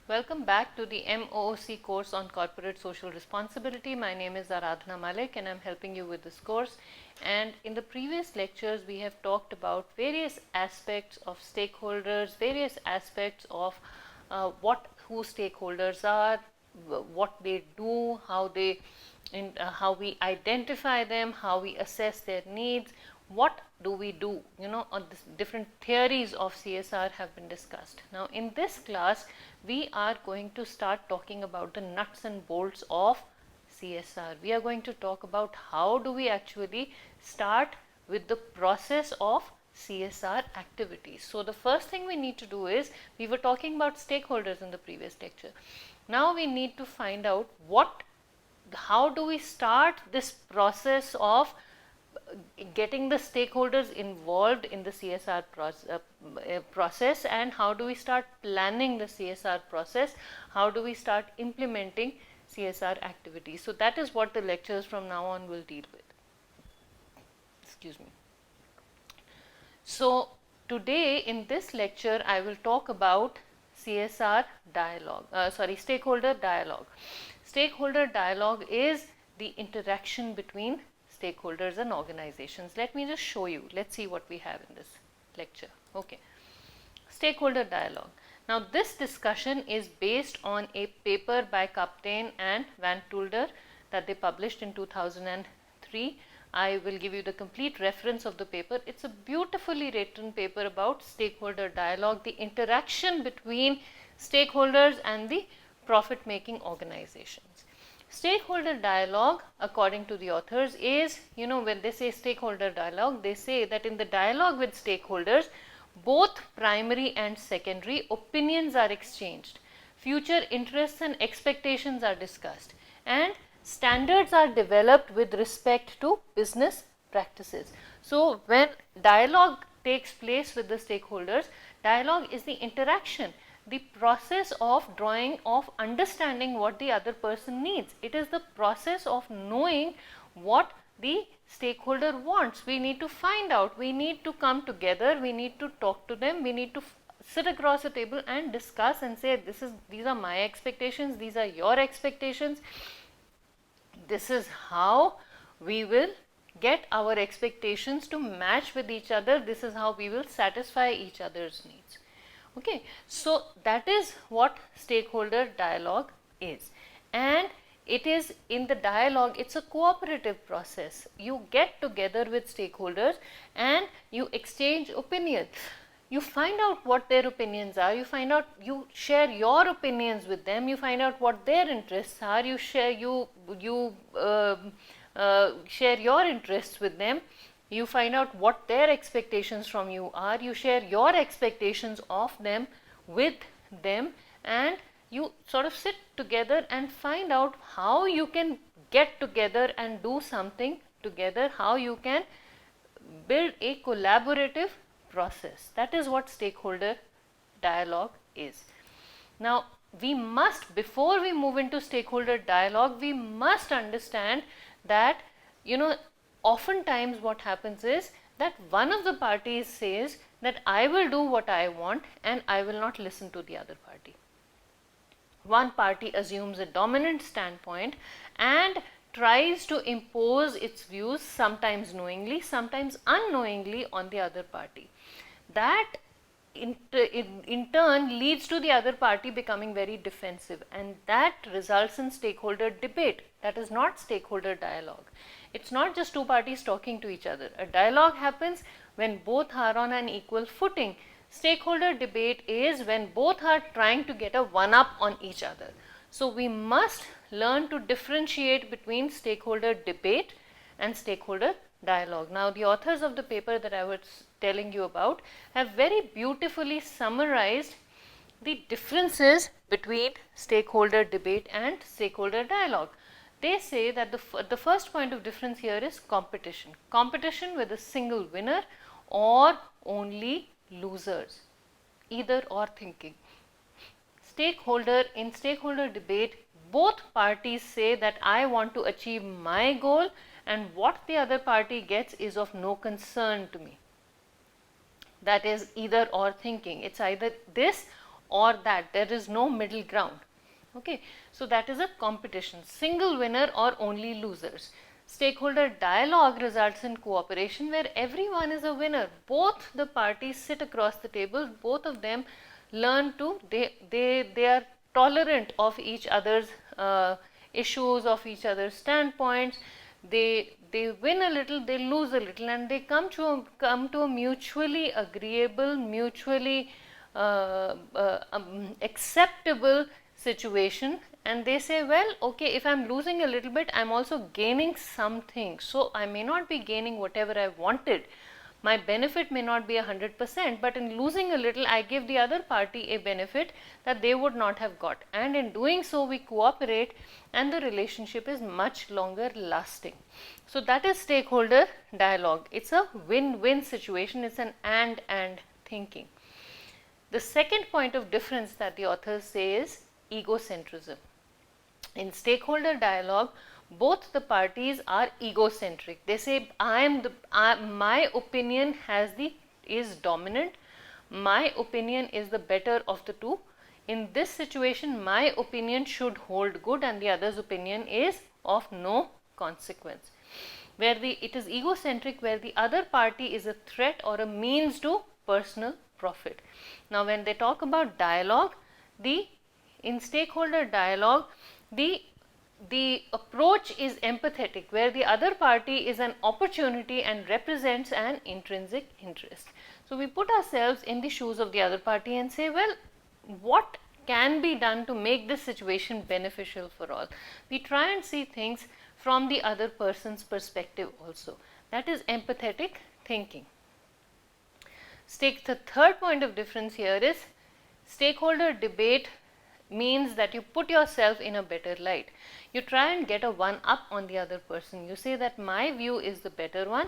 Welcome back to the MOOC course on Corporate Social Responsibility. My name is Aradhana Malik and I'm helping you with this course. And in the previous lectures, we have talked about various aspects of stakeholders, various aspects of who stakeholders are, what they do, how we identify them, how we assess their needs, what do we do, on this different theories of CSR have been discussed. Now in this class we are going to start talking about the nuts and bolts of CSR. We are going to talk about how do we actually start with the process of CSR activities. So the first thing we need to do is, we were talking about stakeholders in the previous lecture. Now we need to find out how do we start this process of getting the stakeholders involved in the CSR process, and how do we start planning the CSR process, how do we start implementing CSR activities. So that is what the lectures from now on will deal with. Excuse me. So today in this lecture I will talk about stakeholder dialogue. Stakeholder dialogue is the interaction between stakeholders and organizations. Let me just show you. Let's see what we have in this lecture. Okay. Stakeholder dialogue. Now this discussion is based on a paper by Kaptein and Van Tulder that they published in 2003. I will give you the complete reference of the paper. It's a beautifully written paper about stakeholder dialogue, the interaction between stakeholders and the profit-making organizations. Stakeholder dialogue, according to the authors, is, when they say stakeholder dialogue, they say that in the dialogue with stakeholders, both primary and secondary opinions are exchanged, future interests and expectations are discussed, and standards are developed with respect to business practices. So when dialogue takes place with the stakeholders, dialogue is the interaction, the process of understanding what the other person needs. It is the process of knowing what the stakeholder wants. We need to find out, we need to come together, we need to talk to them, we need to sit across a table and discuss and say, these are my expectations, these are your expectations. This is how we will get our expectations to match with each other. This is how we will satisfy each other's needs. Okay, so that is what stakeholder dialogue is, and it is in the dialogue, it's a cooperative process. You get together with stakeholders and you exchange opinions. You find out what their opinions are, you share your opinions with them, you find out what their interests are, you share your interests with them. You find out what their expectations from you are, you share your expectations of them with them, and you sort of sit together and find out how you can get together and do something together, how you can build a collaborative process. That is what stakeholder dialogue is. Now, before we move into stakeholder dialogue, we must understand that, oftentimes what happens is that one of the parties says that I will do what I want and I will not listen to the other party. One party assumes a dominant standpoint and tries to impose its views, sometimes knowingly, sometimes unknowingly, on the other party. That in turn leads to the other party becoming very defensive, and that results in stakeholder debate. That is not stakeholder dialogue. It's not just two parties talking to each other. A dialogue happens when both are on an equal footing. Stakeholder debate is when both are trying to get a one-up on each other. So we must learn to differentiate between stakeholder debate and stakeholder dialogue. Now, the authors of the paper that I was telling you about have very beautifully summarized the differences between stakeholder debate and stakeholder dialogue. They say that the first point of difference here is competition. Competition with a single winner or only losers, either or thinking. In stakeholder debate, both parties say that I want to achieve my goal and what the other party gets is of no concern to me. That is either or thinking. It's either this or that. There is no middle ground. Okay, so that is a competition, single winner or only losers. Stakeholder dialogue results in cooperation where everyone is a winner. Both the parties sit across the table, both of them learn to, they are tolerant of each other's issues, of each other's standpoints. They win a little, they lose a little, and they come to a mutually agreeable, mutually acceptable situation, and they say, well, okay, if I'm losing a little bit, I'm also gaining something. So I may not be gaining whatever I wanted, my benefit may not be 100%, but in losing a little, I give the other party a benefit that they would not have got, and in doing so we cooperate and the relationship is much longer lasting. So that is stakeholder dialogue. It's a win-win situation. It's an and thinking. The second point of difference that the authors say is egocentrism. In stakeholder dialogue, both the parties are egocentric. They say, my opinion is dominant, my opinion is the better of the two. In this situation, my opinion should hold good and the other's opinion is of no consequence. Where it is egocentric, where the other party is a threat or a means to personal profit. Now when they talk about dialogue, in stakeholder dialogue, the approach is empathetic, where the other party is an opportunity and represents an intrinsic interest. So we put ourselves in the shoes of the other party and say, well, what can be done to make this situation beneficial for all? We try and see things from the other person's perspective also. That is empathetic thinking. The third point of difference here is stakeholder debate means that you put yourself in a better light. You try and get a one up on the other person. You say that my view is the better one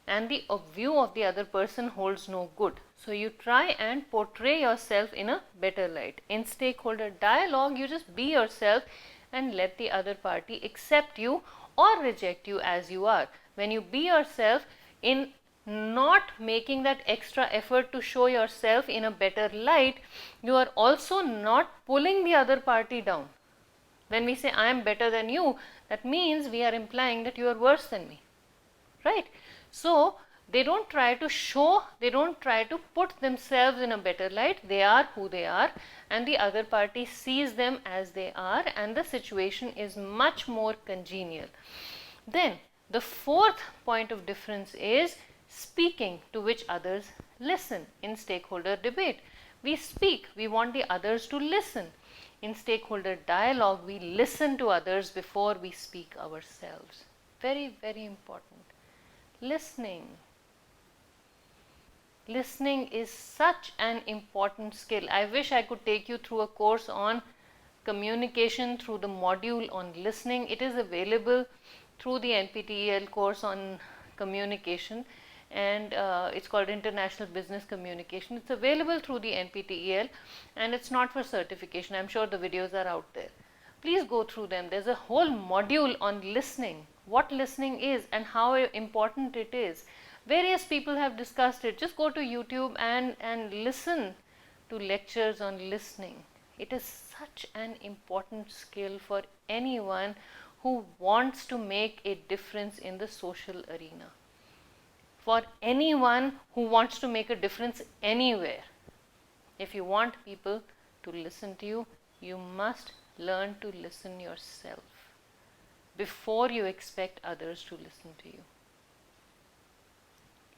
and the view of the other person holds no good. So you try and portray yourself in a better light. In stakeholder dialogue, you just be yourself and let the other party accept you or reject you as you are. When you be yourself, in not making that extra effort to show yourself in a better light, you are also not pulling the other party down. When we say I am better than you, that means we are implying that you are worse than me, right? So they don't try to show, they don't try to put themselves in a better light. They are who they are and the other party sees them as they are, and the situation is much more congenial. Then the fourth point of difference is speaking, to which others listen. In stakeholder debate, we speak, we want the others to listen. In stakeholder dialogue, we listen to others before we speak ourselves. Very, very important. Listening. Listening is such an important skill. I wish I could take you through a course on communication through the module on listening. It is available through the NPTEL course on communication, and it's called International Business Communication. It's available through the NPTEL and it's not for certification. I'm sure the videos are out there. Please go through them. There's a whole module on listening, what listening is and how important it is. Various people have discussed it. Just go to YouTube and listen to lectures on listening. It is such an important skill for anyone who wants to make a difference in the social arena. For anyone who wants to make a difference anywhere. If you want people to listen to you, you must learn to listen yourself before you expect others to listen to you.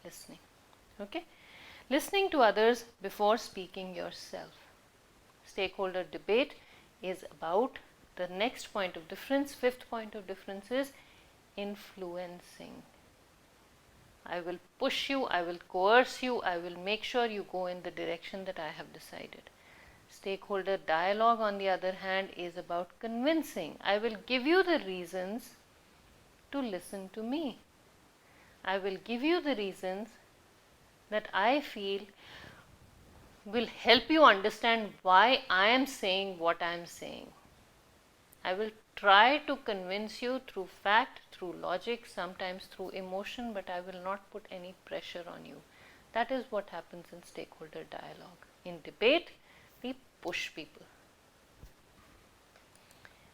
Listening. Okay? Listening to others before speaking yourself. Stakeholder debate is about the next point of difference. Fifth point of difference is influencing. I will push you, I will coerce you, I will make sure you go in the direction that I have decided. Stakeholder dialogue, on the other hand, is about convincing. I will give you the reasons to listen to me. I will give you the reasons that I feel will help you understand why I am saying what I am saying. I will try to convince you through fact, through logic, sometimes through emotion, but I will not put any pressure on you. That is what happens in stakeholder dialogue. In debate, we push people.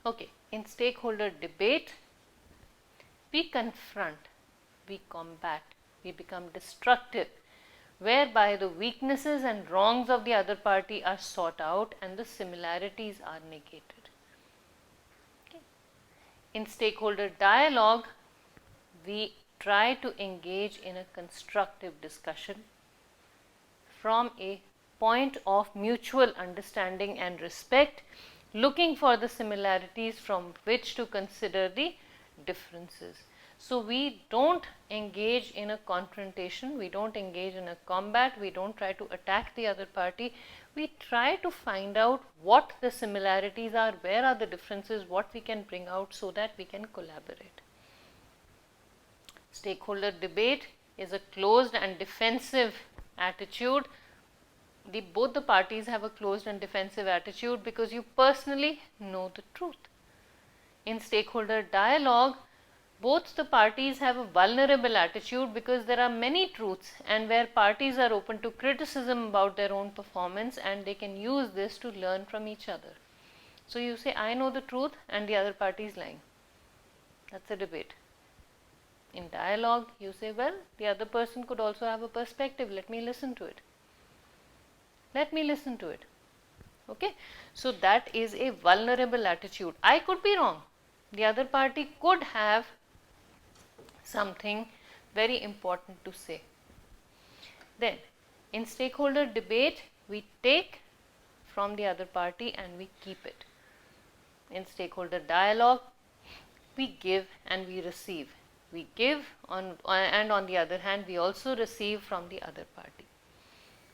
Okay, in stakeholder debate, we confront, we combat, we become destructive, whereby the weaknesses and wrongs of the other party are sought out and the similarities are negated. Okay. In stakeholder dialogue, we try to engage in a constructive discussion from a point of mutual understanding and respect, looking for the similarities from which to consider the differences. So we don't engage in a confrontation, we don't engage in a combat, we don't try to attack the other party. We try to find out what the similarities are, where are the differences, what we can bring out so that we can collaborate. Stakeholder debate is a closed and defensive attitude. Both the parties have a closed and defensive attitude because you personally know the truth. In stakeholder dialogue, both the parties have a vulnerable attitude because there are many truths, and where parties are open to criticism about their own performance, and they can use this to learn from each other. So you say, I know the truth and the other party is lying. That's a debate. In dialogue, you say, well, the other person could also have a perspective. Let me listen to it. Let me listen to it. Okay. So that is a vulnerable attitude. I could be wrong. The other party could have something very important to say. Then, in stakeholder debate, we take from the other party and we keep it. In stakeholder dialogue, we give and we receive. We give and on the other hand, we also receive from the other party.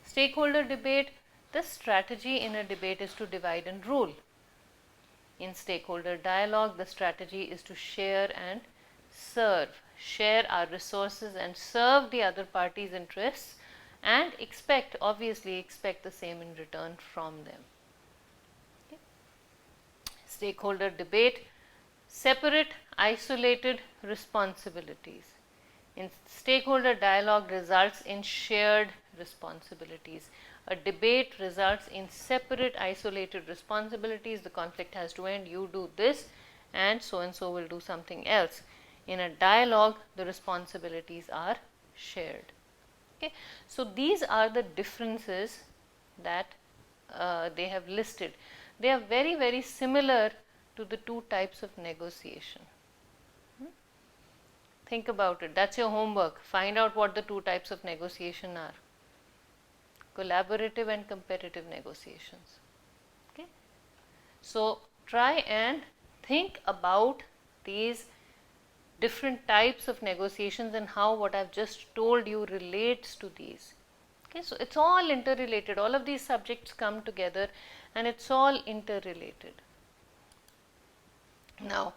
Stakeholder debate, the strategy in a debate is to divide and rule. In stakeholder dialogue, the strategy is to share and serve, share our resources and serve the other party's interests and obviously expect the same in return from them. Okay. Stakeholder debate, separate, isolated responsibilities. In stakeholder dialogue results in shared responsibilities. A debate results in separate, isolated responsibilities. The conflict has to end. You do this and so will do something else. In a dialogue, the responsibilities are shared. Okay. So these are the differences that they have listed. They are very, very similar to the two types of negotiation. Think about it. That's your homework. Find out what the two types of negotiation are. Collaborative and competitive negotiations. Okay. So try and think about these different types of negotiations and how what I've just told you relates to these. Okay. So it's all interrelated. All of these subjects come together and it's all interrelated. Now,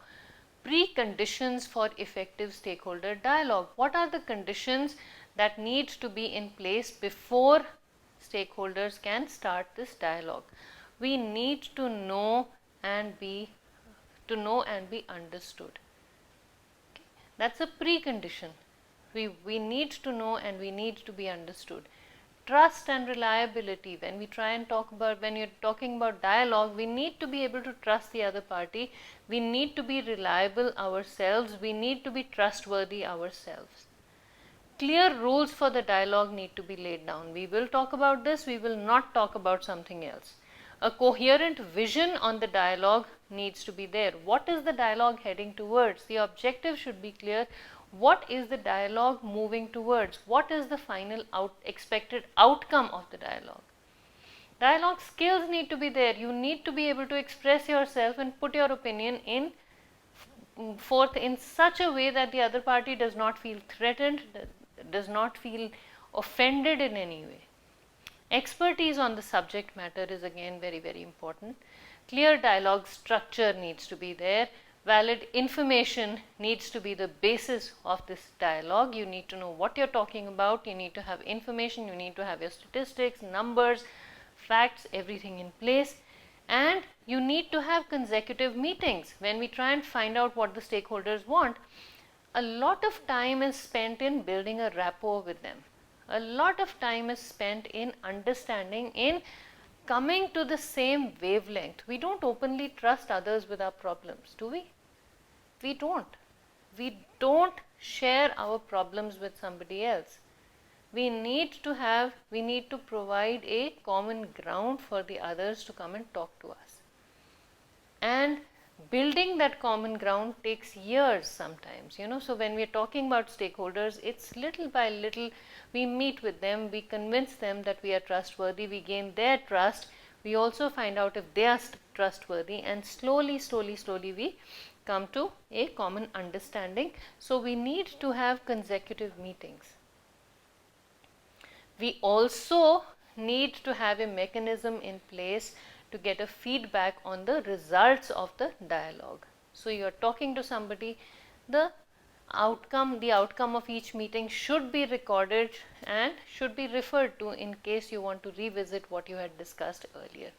preconditions for effective stakeholder dialogue. What are the conditions that need to be in place before stakeholders can start this dialogue? We need to know and be understood. Okay. That's a precondition. We need to know and we need to be understood. Trust and reliability. When you're talking about dialogue, we need to be able to trust the other party. We need to be reliable ourselves. We need to be trustworthy ourselves. Clear rules for the dialogue need to be laid down. We will talk about this. We will not talk about something else. A coherent vision on the dialogue needs to be there. What is the dialogue heading towards? The objective should be clear. What is the dialogue moving towards? What is the final expected outcome of the dialogue? Dialogue skills need to be there. You need to be able to express yourself and put your opinion forth in such a way that the other party does not feel threatened, does not feel offended in any way. Expertise on the subject matter is again very, very important. Clear dialogue structure needs to be there. Valid information needs to be the basis of this dialogue. You need to know what you're talking about. You need to have information. You need to have your statistics, numbers, facts, everything in place. And you need to have consecutive meetings. When we try and find out what the stakeholders want, a lot of time is spent in building a rapport with them. A lot of time is spent in understanding, in coming to the same wavelength. We don't openly trust others with our problems, do we? We don't. We don't share our problems with somebody else. We need to provide a common ground for the others to come and talk to us. And building that common ground takes years sometimes, so when we're talking about stakeholders, it's little by little. We meet with them, we convince them that we are trustworthy, we gain their trust, we also find out if they are trustworthy, and slowly we come to a common understanding. So we need to have consecutive meetings. We also need to have a mechanism in place to get a feedback on the results of the dialogue. So you are talking to somebody, the outcome of each meeting should be recorded and should be referred to in case you want to revisit what you had discussed earlier.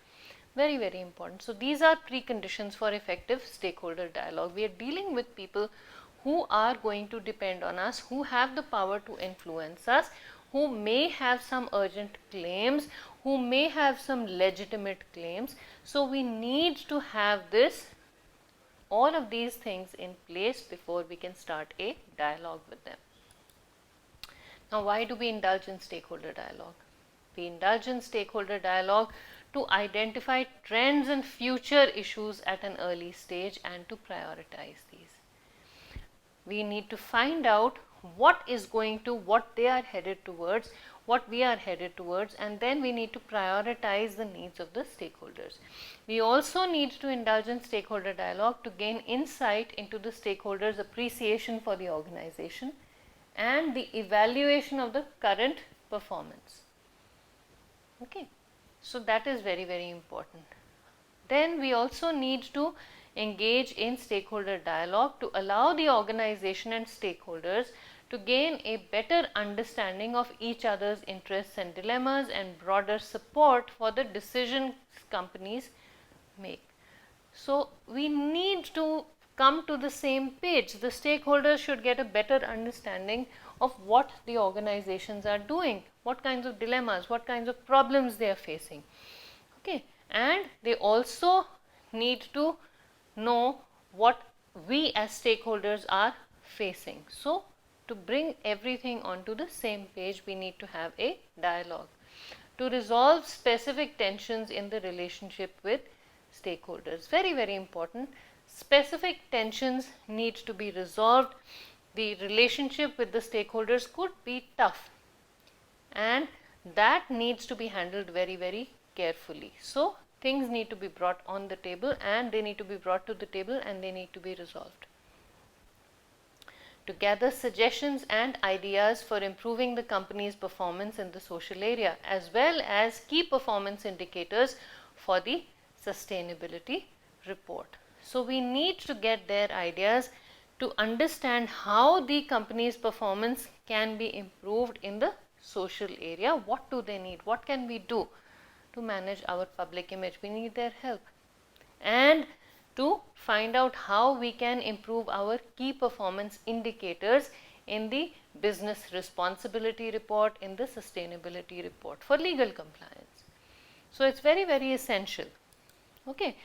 Very, very important. So these are preconditions for effective stakeholder dialogue. We are dealing with people who are going to depend on us, who have the power to influence us, who may have some urgent claims, who may have some legitimate claims. So we need to have all of these things in place before we can start a dialogue with them. Now, why do we indulge in stakeholder dialogue? We indulge in stakeholder dialogue to identify trends and future issues at an early stage and to prioritize these. We need to find out what they are headed towards, what we are headed towards, and then we need to prioritize the needs of the stakeholders. We also need to indulge in stakeholder dialogue to gain insight into the stakeholders' appreciation for the organization and the evaluation of the current performance. Okay, so that is very, very important. Then we also need to engage in stakeholder dialogue to allow the organization and stakeholders to gain a better understanding of each other's interests and dilemmas and broader support for the decisions companies make. So we need to come to the same page. The stakeholders should get a better understanding of what the organizations are doing, what kinds of dilemmas, what kinds of problems they are facing. Okay, and they also need to know what we as stakeholders are facing. So to bring everything onto the same page, we need to have a dialogue to resolve specific tensions in the relationship with stakeholders. Very, very important. Specific tensions need to be resolved. The relationship with the stakeholders could be tough, and that needs to be handled very, very carefully. So things need to be brought on the table, and they need to be brought to the table, and they need to be resolved. To gather suggestions and ideas for improving the company's performance in the social area, as well as key performance indicators for the sustainability report. So we need to get their ideas to understand how the company's performance can be improved in the social area. What do they need? What can we do to manage our public image? We need their help. And to find out how we can improve our key performance indicators in the business responsibility report, in the sustainability report for legal compliance. So it's very, very essential, okay,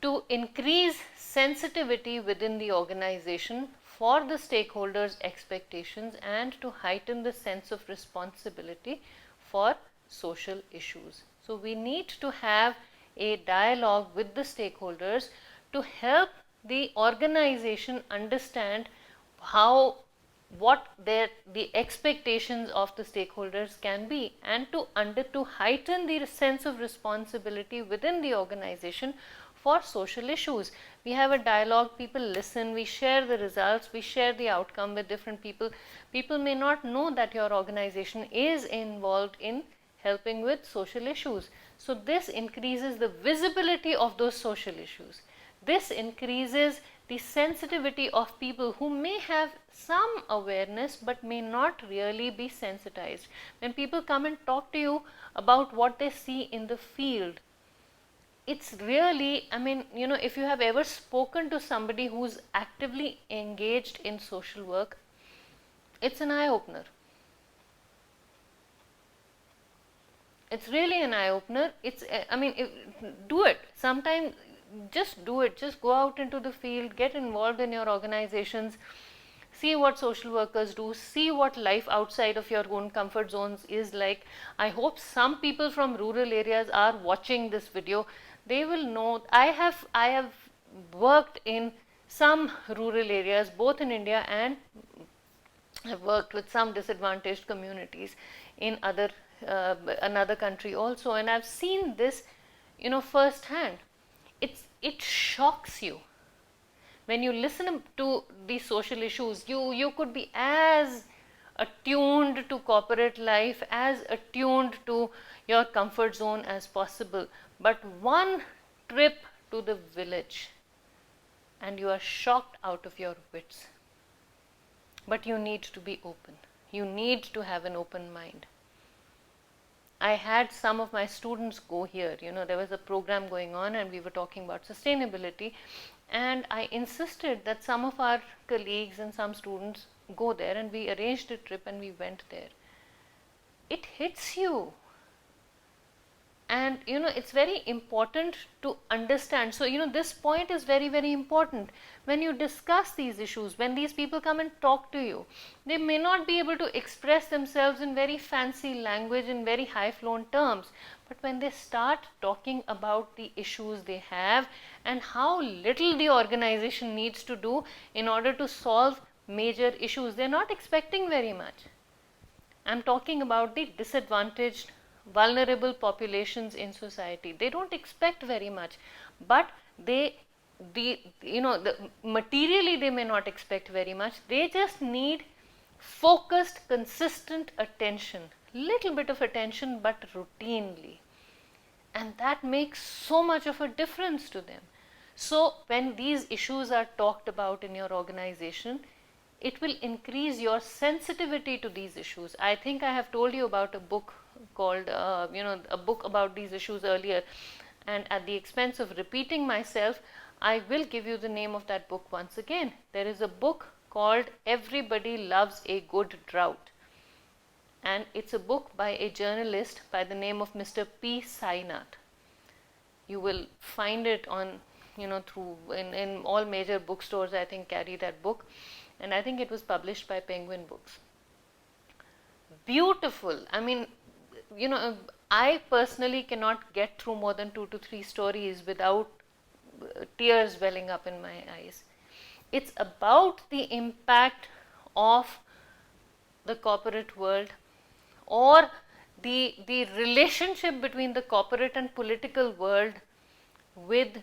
to increase sensitivity within the organization for the stakeholders' expectations and to heighten the sense of responsibility for social issues. So we need to have a dialogue with the stakeholders to help the organization understand what the expectations of the stakeholders can be, and to heighten the sense of responsibility within the organization for social issues. We have a dialogue, people listen, we share the results, we share the outcome with different people. People may not know that your organization is involved in helping with social issues. So this increases the visibility of those social issues. This increases the sensitivity of people who may have some awareness but may not really be sensitized. When people come and talk to you about what they see in the field, it's really, if you have ever spoken to somebody who's actively engaged in social work, it's an eye-opener. It's really an eye-opener. I mean, do it. Sometimes just do it. Just go out into the field, get involved in your organizations, see what social workers do, see what life outside of your own comfort zones is like. I hope some people from rural areas are watching this video. They will know. I have worked in some rural areas, both in India, and I've worked with some disadvantaged communities in another country also, and I've seen this, firsthand. It shocks you when you listen to these social issues. You could be as attuned to corporate life, as attuned to your comfort zone as possible, but one trip to the village and you are shocked out of your wits. But you need to be open. You need to have an open mind. I had some of my students go here. There was a program going on and we were talking about sustainability, and I insisted that some of our colleagues and some students go there, and we arranged a trip and we went there. It hits you. And it's very important to understand. So this point is very, very important. When you discuss these issues, when these people come and talk to you, they may not be able to express themselves in very fancy language, in very high flown terms, but when they start talking about the issues they have and how little the organization needs to do in order to solve major issues, they're not expecting very much. I'm talking about the disadvantaged, vulnerable populations in society. They don't expect very much, but materially they may not expect very much. They just need focused, consistent attention, little bit of attention, but routinely, and that makes so much of a difference to them. So when these issues are talked about in your organization, it will increase your sensitivity to these issues. I think I have told you about a book called, a book about these issues earlier, and at the expense of repeating myself, I will give you the name of that book once again. There is a book called Everybody Loves a Good Drought, and it's a book by a journalist by the name of Mr. P. Sainath. You will find it on, through in all major bookstores, I think, carry that book, and I think it was published by Penguin Books. Beautiful. I mean, I personally cannot get through more than 2 to 3 stories without tears welling up in my eyes. It's about the impact of the corporate world, or the relationship between the corporate and political world with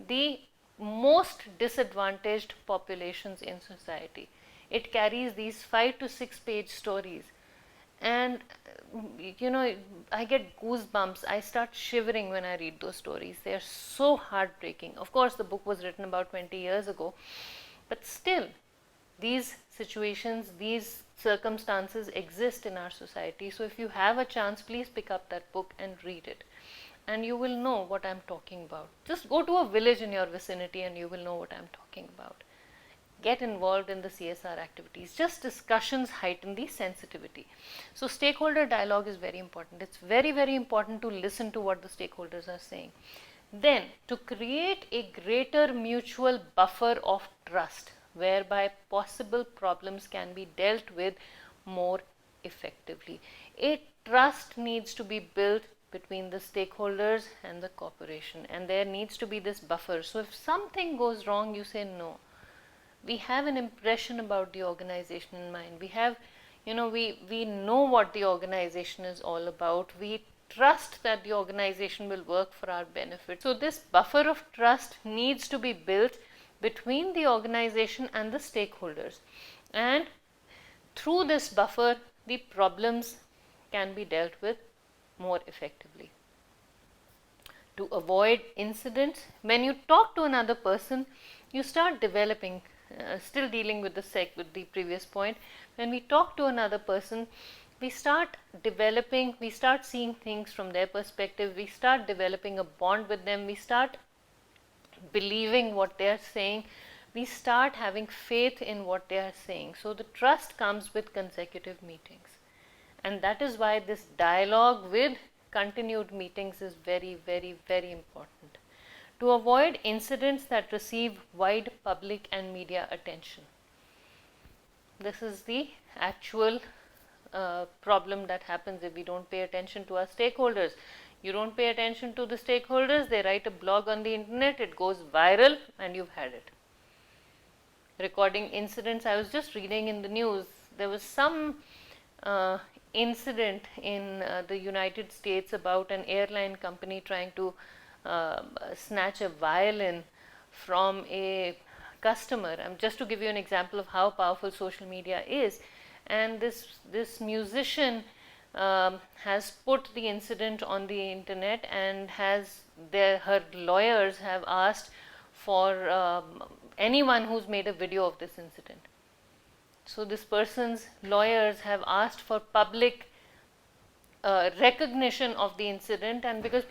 the most disadvantaged populations in society. It carries these 5 to 6 page stories, and I get goosebumps. I start shivering when I read those stories. They are so heartbreaking. Of course, the book was written about 20 years ago, but still, these situations, these circumstances exist in our society. So if you have a chance, please pick up that book and read it, and you will know what I'm talking about. Just go to a village in your vicinity and you will know what I'm talking about. Get involved in the CSR activities. Just discussions heighten the sensitivity. So stakeholder dialogue is very important. It's very, very important to listen to what the stakeholders are saying. Then, to create a greater mutual buffer of trust, whereby possible problems can be dealt with more effectively. A trust needs to be built between the stakeholders and the corporation, and there needs to be this buffer. So if something goes wrong, you say no. We have an impression about the organization in mind. We have, we know what the organization is all about. We trust that the organization will work for our benefit. So this buffer of trust needs to be built between the organization and the stakeholders. And through this buffer, the problems can be dealt with more effectively. To avoid incidents, when you talk to another person, you start developing, still dealing with the previous point, when we talk to another person, we start developing, we start seeing things from their perspective, we start developing a bond with them, we start believing what they are saying, we start having faith in what they are saying. So the trust comes with consecutive meetings, and that is why this dialogue with continued meetings is very, very, very important. To avoid incidents that receive wide public and media attention. This is the actual problem that happens if we don't pay attention to our stakeholders. You don't pay attention to the stakeholders, they write a blog on the internet, it goes viral, and you've had it. Recording incidents, I was just reading in the news, there was some incident in the United States about an airline company trying to snatch a violin from a customer. Just to give you an example of how powerful social media is. And this musician has put the incident on the internet, and her lawyers have asked for anyone who's made a video of this incident. So this person's lawyers have asked for public recognition of the incident, and because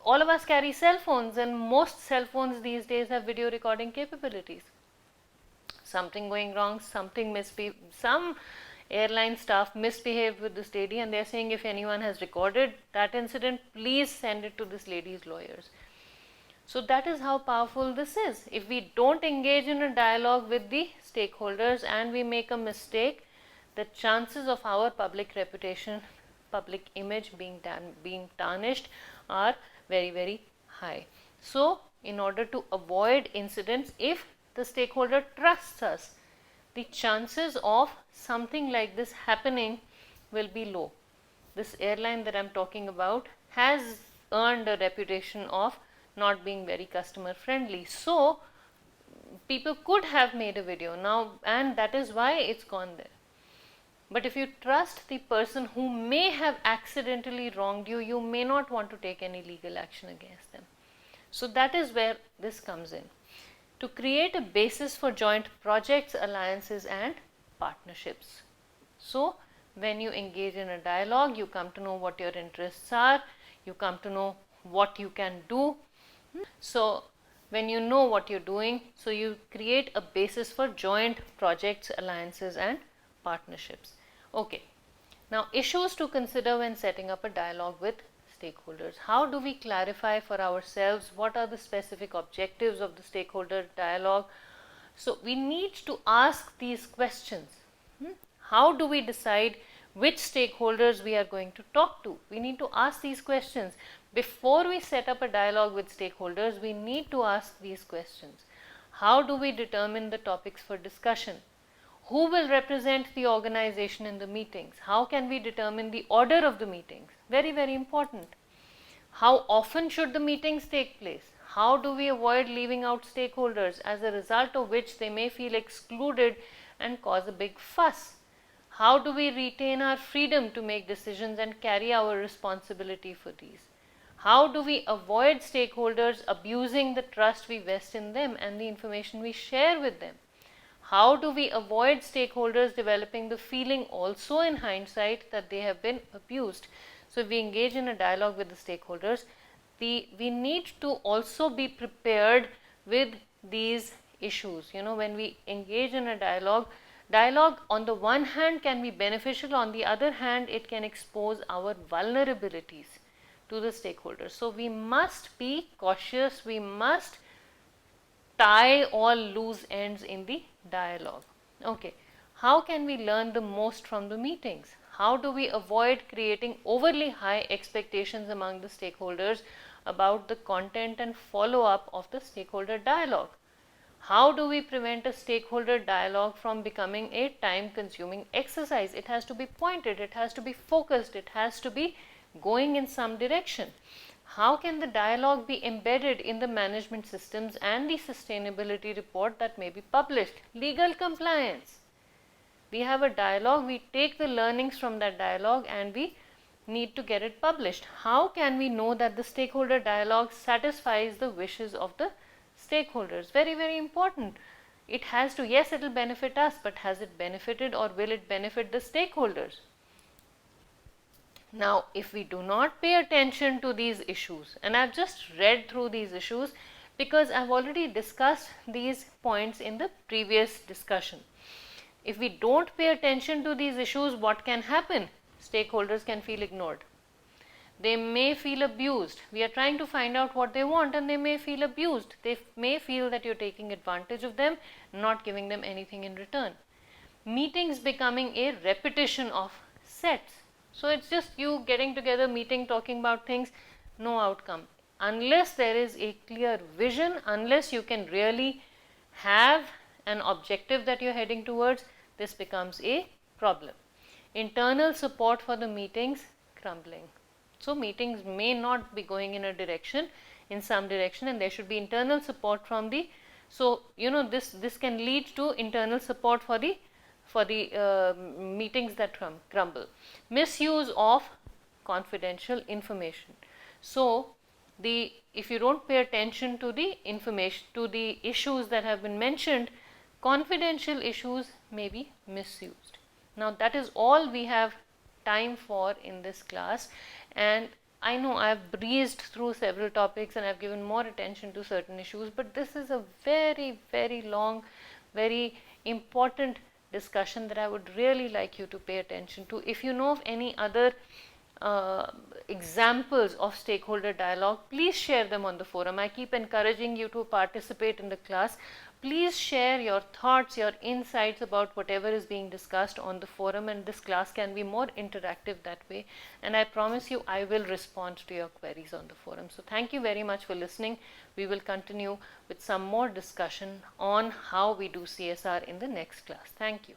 all of us carry cell phones, and most cell phones these days have video recording capabilities. Something going wrong, some airline staff misbehaved with this lady, and they're saying if anyone has recorded that incident, please send it to this lady's lawyers. So that is how powerful this is. If we don't engage in a dialogue with the stakeholders and we make a mistake, the chances of our public reputation, public image being tarnished are very, very high. So in order to avoid incidents, if the stakeholder trusts us, the chances of something like this happening will be low. This airline that I'm talking about has earned a reputation of not being very customer friendly. So people could have made a video now, and that is why it's gone there. But if you trust the person who may have accidentally wronged you, you may not want to take any legal action against them. So that is where this comes in. To create a basis for joint projects, alliances and partnerships. So when you engage in a dialogue, you come to know what your interests are, you come to know what you can do. So when you know what you're doing, so you create a basis for joint projects, alliances and partnerships. Okay, now issues to consider when setting up a dialogue with stakeholders. How do we clarify for ourselves what are the specific objectives of the stakeholder dialogue? So we need to ask these questions. How do we decide which stakeholders we are going to talk to? We need to ask these questions. Before we set up a dialogue with stakeholders, we need to ask these questions. How do we determine the topics for discussion? Who will represent the organization in the meetings? How can we determine the order of the meetings? Very, very important. How often should the meetings take place? How do we avoid leaving out stakeholders, as a result of which they may feel excluded and cause a big fuss? How do we retain our freedom to make decisions and carry our responsibility for these? How do we avoid stakeholders abusing the trust we vest in them and the information we share with them? How do we avoid stakeholders developing the feeling also in hindsight that they have been abused? So if we engage in a dialogue with the stakeholders, we need to also be prepared with these issues. When we engage in a dialogue on the one hand can be beneficial, on the other hand it can expose our vulnerabilities to the stakeholders. So we must be cautious, we must tie all loose ends in the dialogue. Okay, how can we learn the most from the meetings? How do we avoid creating overly high expectations among the stakeholders about the content and follow-up of the stakeholder dialogue? How do we prevent a stakeholder dialogue from becoming a time-consuming exercise? It has to be pointed, it has to be focused, it has to be going in some direction. How can the dialogue be embedded in the management systems and the sustainability report that may be published? Legal compliance. We have a dialogue, we take the learnings from that dialogue and we need to get it published. How can we know that the stakeholder dialogue satisfies the wishes of the stakeholders? Very, very important. It has to, yes, it will benefit us, but has it benefited or will it benefit the stakeholders? Now, if we do not pay attention to these issues, and I've just read through these issues because I've already discussed these points in the previous discussion. If we don't pay attention to these issues, what can happen? Stakeholders can feel ignored. They may feel abused. We are trying to find out what they want, and they may feel abused. They may feel that you're taking advantage of them, not giving them anything in return. Meetings becoming a repetition of sets. So it's just you getting together, meeting, talking about things, no outcome. Unless there is a clear vision, unless you can really have an objective that you're heading towards, this becomes a problem. Internal support for the meetings crumbling. So meetings may not be going in a direction, in some direction, and there should be internal support from the, so this can lead to internal support for the meetings that crumble. Misuse of confidential information. So if you don't pay attention to the information, to the issues that have been mentioned, confidential issues may be misused. Now that is all we have time for in this class, and I know I have breezed through several topics and I have given more attention to certain issues, but this is a very, very long, very important discussion that I would really like you to pay attention to. If you know of any other examples of stakeholder dialogue, please share them on the forum. I keep encouraging you to participate in the class. Please share your thoughts, your insights about whatever is being discussed on the forum, and this class can be more interactive that way, and I promise you I will respond to your queries on the forum. So thank you very much for listening. We will continue with some more discussion on how we do CSR in the next class. Thank you.